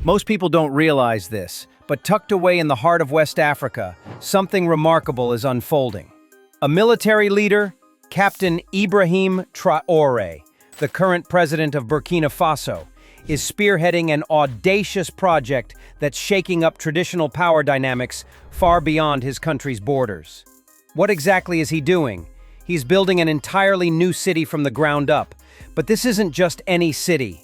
Most people don't realize this, but tucked away in the heart of West Africa, something remarkable is unfolding. A military leader, Captain Ibrahim Traoré, the current president of Burkina Faso, is spearheading an audacious project that's shaking up traditional power dynamics far beyond his country's borders. What exactly is he doing? He's building an entirely new city from the ground up. But this isn't just any city.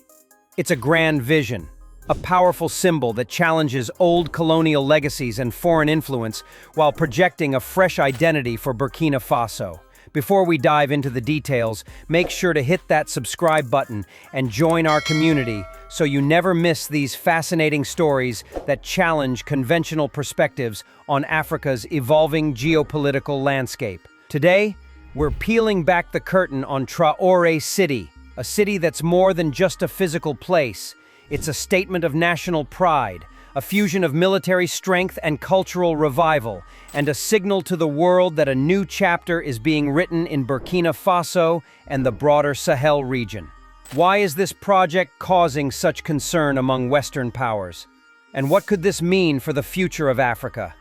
It's a grand vision, a powerful symbol that challenges old colonial legacies and foreign influence while projecting a fresh identity for Burkina Faso. Before we dive into the details, make sure to hit that subscribe button and join our community so you never miss these fascinating stories that challenge conventional perspectives on Africa's evolving geopolitical landscape. Today, we're peeling back the curtain on Traoré City, a city that's more than just a physical place. It's a statement of national pride, a fusion of military strength and cultural revival, and a signal to the world that a new chapter is being written in Burkina Faso and the broader Sahel region. Why is this project causing such concern among Western powers? And what could this mean for the future of Africa?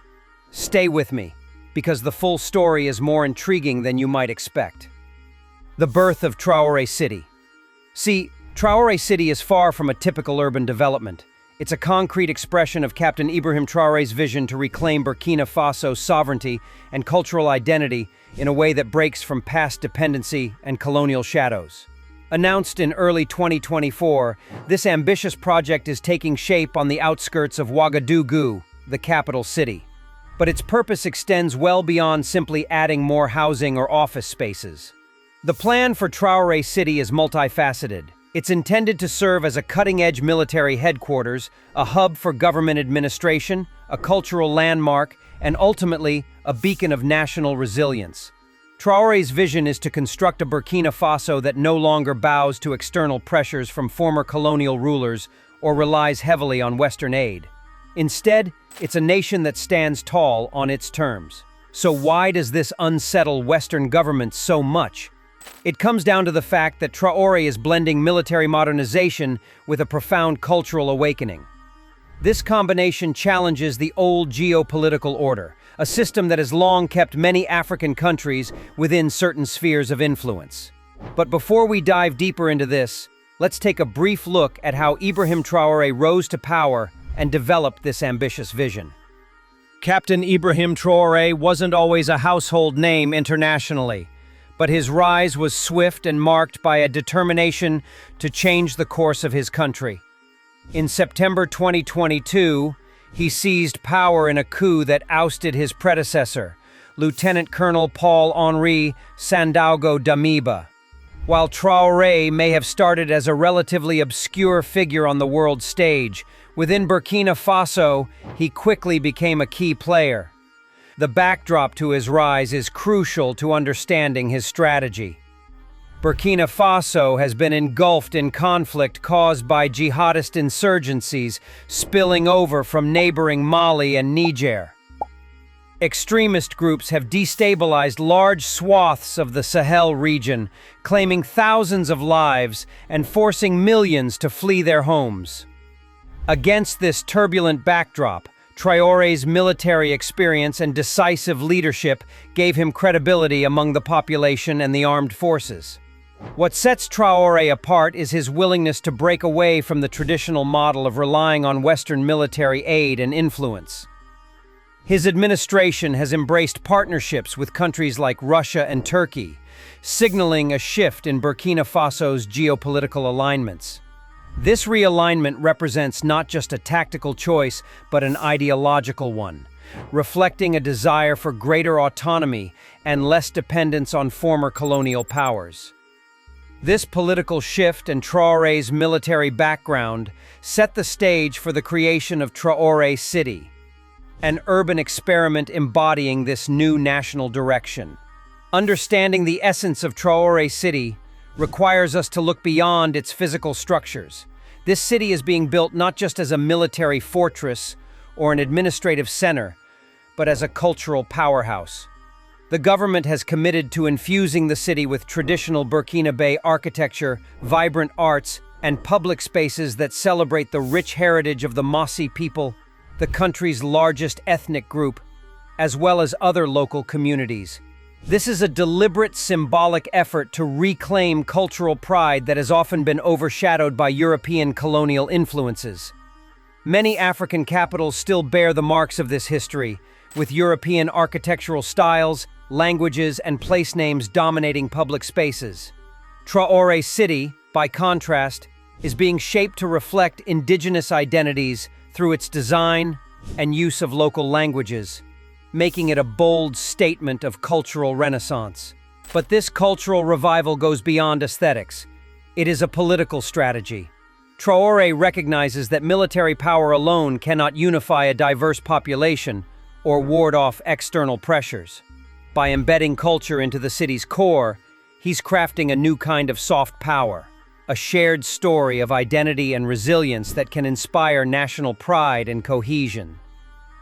Stay with me, because the full story is more intriguing than you might expect. The birth of Traoré City. See, Traoré City is far from a typical urban development. It's a concrete expression of Captain Ibrahim Traoré's vision to reclaim Burkina Faso's sovereignty and cultural identity in a way that breaks from past dependency and colonial shadows. Announced in early 2024, this ambitious project is taking shape on the outskirts of Ouagadougou, the capital city. But its purpose extends well beyond simply adding more housing or office spaces. The plan for Traoré City is multifaceted. It's intended to serve as a cutting-edge military headquarters, a hub for government administration, a cultural landmark, and ultimately, a beacon of national resilience. Traoré's vision is to construct a Burkina Faso that no longer bows to external pressures from former colonial rulers or relies heavily on Western aid. Instead, it's a nation that stands tall on its terms. So why does this unsettle Western governments so much? It comes down to the fact that Traoré is blending military modernization with a profound cultural awakening. This combination challenges the old geopolitical order, a system that has long kept many African countries within certain spheres of influence. But before we dive deeper into this, let's take a brief look at how Ibrahim Traoré rose to power and developed this ambitious vision. Captain Ibrahim Traoré wasn't always a household name internationally, but his rise was swift and marked by a determination to change the course of his country. In September 2022, he seized power in a coup that ousted his predecessor, Lieutenant Colonel Paul-Henri Sandaogo Damiba. While Traoré may have started as a relatively obscure figure on the world stage, within Burkina Faso, he quickly became a key player. The backdrop to his rise is crucial to understanding his strategy. Burkina Faso has been engulfed in conflict caused by jihadist insurgencies spilling over from neighboring Mali and Niger. Extremist groups have destabilized large swaths of the Sahel region, claiming thousands of lives and forcing millions to flee their homes. Against this turbulent backdrop, Traoré's military experience and decisive leadership gave him credibility among the population and the armed forces. What sets Traoré apart is his willingness to break away from the traditional model of relying on Western military aid and influence. His administration has embraced partnerships with countries like Russia and Turkey, signaling a shift in Burkina Faso's geopolitical alignments. This realignment represents not just a tactical choice, but an ideological one, reflecting a desire for greater autonomy and less dependence on former colonial powers. This political shift and Traoré's military background set the stage for the creation of Traoré City, an urban experiment embodying this new national direction. Understanding the essence of Traoré City requires us to look beyond its physical structures. This city is being built not just as a military fortress or an administrative center, but as a cultural powerhouse. The government has committed to infusing the city with traditional Burkinabe architecture, vibrant arts, and public spaces that celebrate the rich heritage of the Mossi people, the country's largest ethnic group, as well as other local communities. This is a deliberate symbolic effort to reclaim cultural pride that has often been overshadowed by European colonial influences. Many African capitals still bear the marks of this history, with European architectural styles, languages, and place names dominating public spaces. Traoré City, by contrast, is being shaped to reflect indigenous identities through its design and use of local languages, making it a bold statement of cultural renaissance. But this cultural revival goes beyond aesthetics. It is a political strategy. Traoré recognizes that military power alone cannot unify a diverse population or ward off external pressures. By embedding culture into the city's core, he's crafting a new kind of soft power, a shared story of identity and resilience that can inspire national pride and cohesion.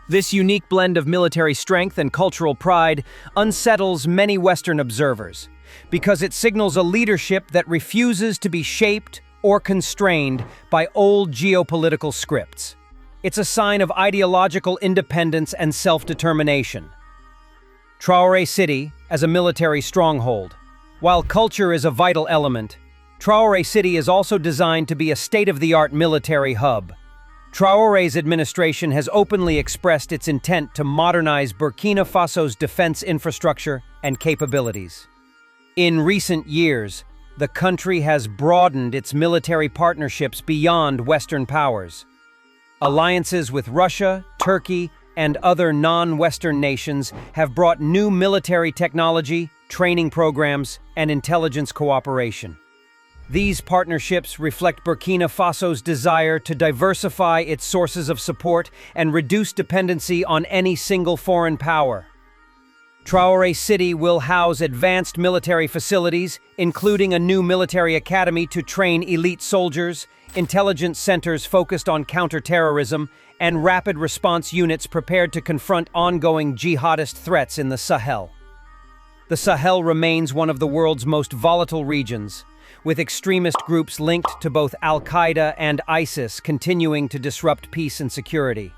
This unique blend of military strength and cultural pride unsettles many Western observers because it signals a leadership that refuses to be shaped or constrained by old geopolitical scripts. It's a sign of ideological independence and self-determination. Traoré City as a military stronghold. While culture is a vital element, Traoré City is also designed to be a state-of-the-art military hub. Traoré's administration has openly expressed its intent to modernize Burkina Faso's defense infrastructure and capabilities. In recent years, the country has broadened its military partnerships beyond Western powers. Alliances with Russia, Turkey, and other non-Western nations have brought new military technology, training programs, and intelligence cooperation. These partnerships reflect Burkina Faso's desire to diversify its sources of support and reduce dependency on any single foreign power. Traoré City will house advanced military facilities, including a new military academy to train elite soldiers, intelligence centers focused on counterterrorism, and rapid response units prepared to confront ongoing jihadist threats in the Sahel. The Sahel remains one of the world's most volatile regions, with extremist groups linked to both Al-Qaeda and ISIS continuing to disrupt peace and security.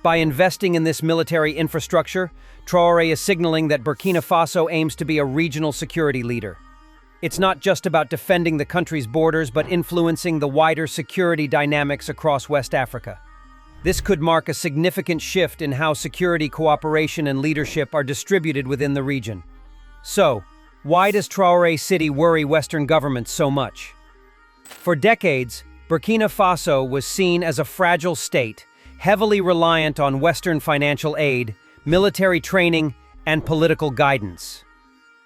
By investing in this military infrastructure, Traoré is signaling that Burkina Faso aims to be a regional security leader. It's not just about defending the country's borders, but influencing the wider security dynamics across West Africa. This could mark a significant shift in how security cooperation and leadership are distributed within the region. So, why does Traoré City worry Western governments so much? For decades, Burkina Faso was seen as a fragile state, heavily reliant on Western financial aid, military training, and political guidance.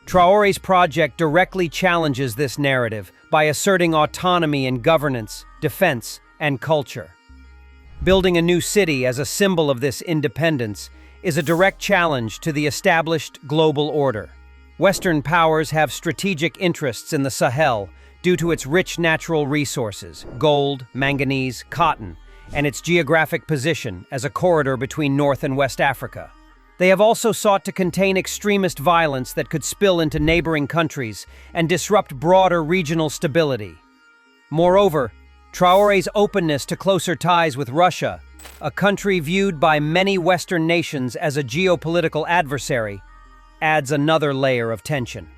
Traoré's project directly challenges this narrative by asserting autonomy in governance, defense, and culture. Building a new city as a symbol of this independence is a direct challenge to the established global order. Western powers have strategic interests in the Sahel due to its rich natural resources, gold, manganese, cotton, and its geographic position as a corridor between North and West Africa. They have also sought to contain extremist violence that could spill into neighboring countries and disrupt broader regional stability. Moreover, Traoré's openness to closer ties with Russia, a country viewed by many Western nations as a geopolitical adversary, adds another layer of tension.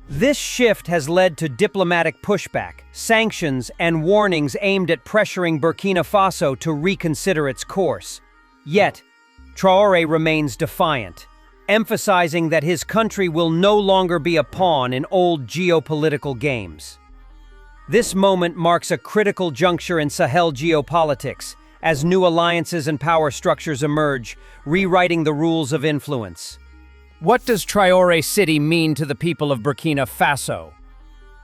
This shift has led to diplomatic pushback, sanctions, and warnings aimed at pressuring Burkina Faso to reconsider its course. Yet, Traoré remains defiant, emphasizing that his country will no longer be a pawn in old geopolitical games. This moment marks a critical juncture in Sahel geopolitics, as new alliances and power structures emerge, rewriting the rules of influence. What does Traoré City mean to the people of Burkina Faso?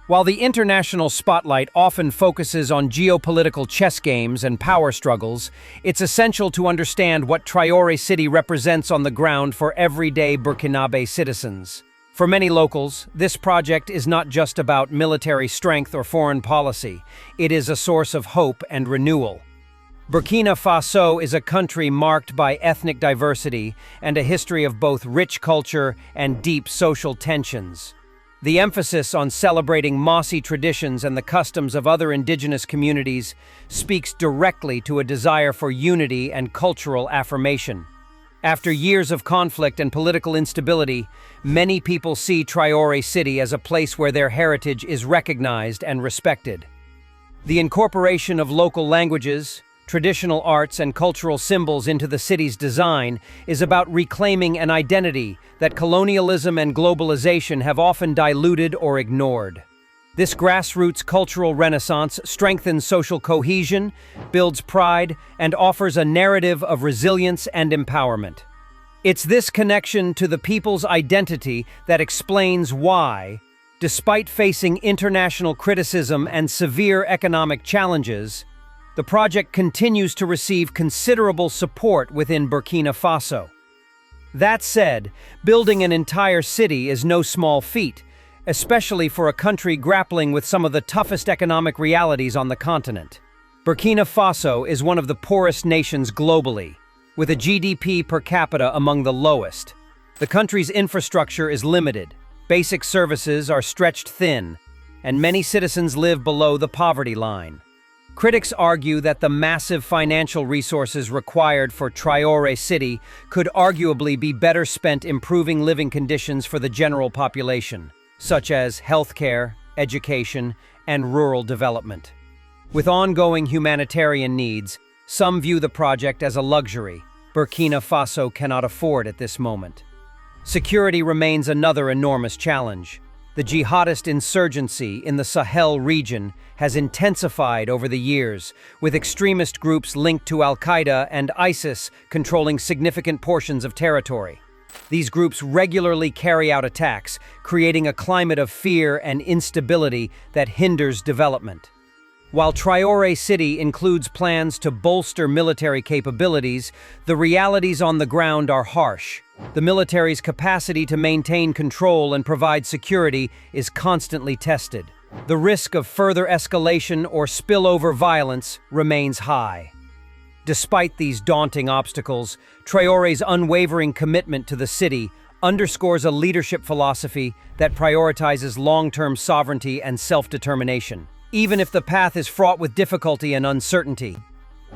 While the international spotlight often focuses on geopolitical chess games and power struggles, it's essential to understand what Traoré City represents on the ground for everyday Burkinabe citizens. For many locals, this project is not just about military strength or foreign policy. It is a source of hope and renewal. Burkina Faso is a country marked by ethnic diversity and a history of both rich culture and deep social tensions. The emphasis on celebrating mossy traditions and the customs of other indigenous communities speaks directly to a desire for unity and cultural affirmation. After years of conflict and political instability, many people see Traoré City as a place where their heritage is recognized and respected. The incorporation of local languages, traditional arts, and cultural symbols into the city's design is about reclaiming an identity that colonialism and globalization have often diluted or ignored. This grassroots cultural renaissance strengthens social cohesion, builds pride, and offers a narrative of resilience and empowerment. It's this connection to the people's identity that explains why, despite facing international criticism and severe economic challenges, the project continues to receive considerable support within Burkina Faso. That said, building an entire city is no small feat, especially for a country grappling with some of the toughest economic realities on the continent. Burkina Faso is one of the poorest nations globally, with a GDP per capita among the lowest. The country's infrastructure is limited, basic services are stretched thin, and many citizens live below the poverty line. Critics argue that the massive financial resources required for Traoré City could arguably be better spent improving living conditions for the general population, such as healthcare, education, and rural development. With ongoing humanitarian needs, some view the project as a luxury Burkina Faso cannot afford at this moment. Security remains another enormous challenge. The jihadist insurgency in the Sahel region has intensified over the years, with extremist groups linked to Al-Qaeda and ISIS controlling significant portions of territory. These groups regularly carry out attacks, creating a climate of fear and instability that hinders development. While Traoré City includes plans to bolster military capabilities, the realities on the ground are harsh. The military's capacity to maintain control and provide security is constantly tested. The risk of further escalation or spillover violence remains high. Despite these daunting obstacles, Traoré's unwavering commitment to the city underscores a leadership philosophy that prioritizes long-term sovereignty and self-determination, even if the path is fraught with difficulty and uncertainty.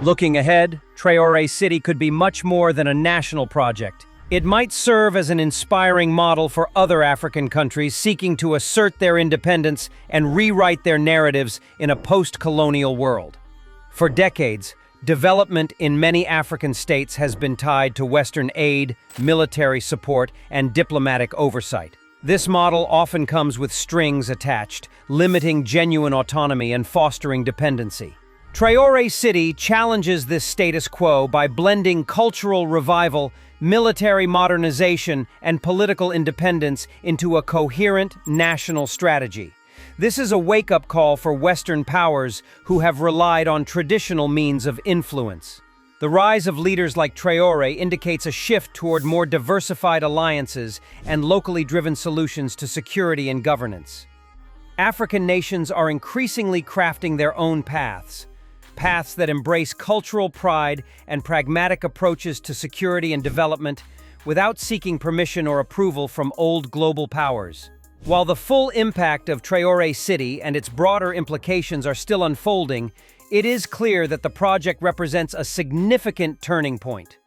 Looking ahead, Traoré City could be much more than a national project. It might serve as an inspiring model for other African countries seeking to assert their independence and rewrite their narratives in a post-colonial world. For decades, development in many African states has been tied to Western aid, military support, and diplomatic oversight. This model often comes with strings attached, limiting genuine autonomy and fostering dependency. Traoré City challenges this status quo by blending cultural revival, military modernization, and political independence into a coherent national strategy. This is a wake-up call for Western powers who have relied on traditional means of influence. The rise of leaders like Traoré indicates a shift toward more diversified alliances and locally driven solutions to security and governance. African nations are increasingly crafting their own paths that embrace cultural pride and pragmatic approaches to security and development without seeking permission or approval from old global powers. While the full impact of Traoré City and its broader implications are still unfolding, it is clear that the project represents a significant turning point.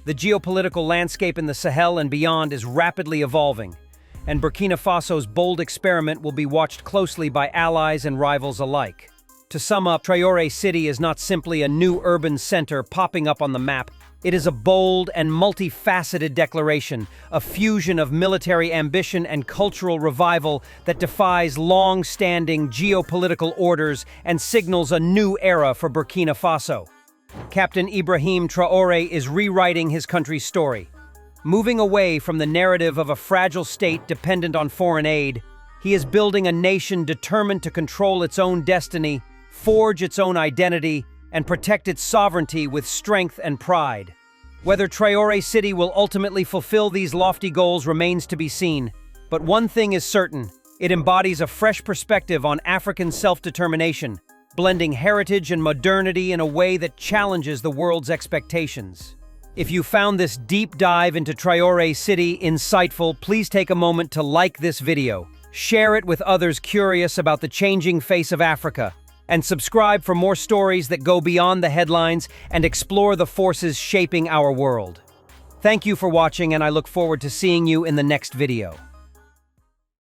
The geopolitical landscape in the Sahel and beyond is rapidly evolving, and Burkina Faso's bold experiment will be watched closely by allies and rivals alike. To sum up, Traoré City is not simply a new urban center popping up on the map. It is a bold and multifaceted declaration, a fusion of military ambition and cultural revival that defies long-standing geopolitical orders and signals a new era for Burkina Faso. Captain Ibrahim Traoré is rewriting his country's story. Moving away from the narrative of a fragile state dependent on foreign aid, he is building a nation determined to control its own destiny, forge its own identity, and protect its sovereignty with strength and pride. Whether Traoré City will ultimately fulfill these lofty goals remains to be seen, but one thing is certain: it embodies a fresh perspective on African self-determination, blending heritage and modernity in a way that challenges the world's expectations. If you found this deep dive into Traoré City insightful, please take a moment to like this video, share it with others curious about the changing face of Africa, and subscribe for more stories that go beyond the headlines and explore the forces shaping our world. Thank you for watching, and I look forward to seeing you in the next video.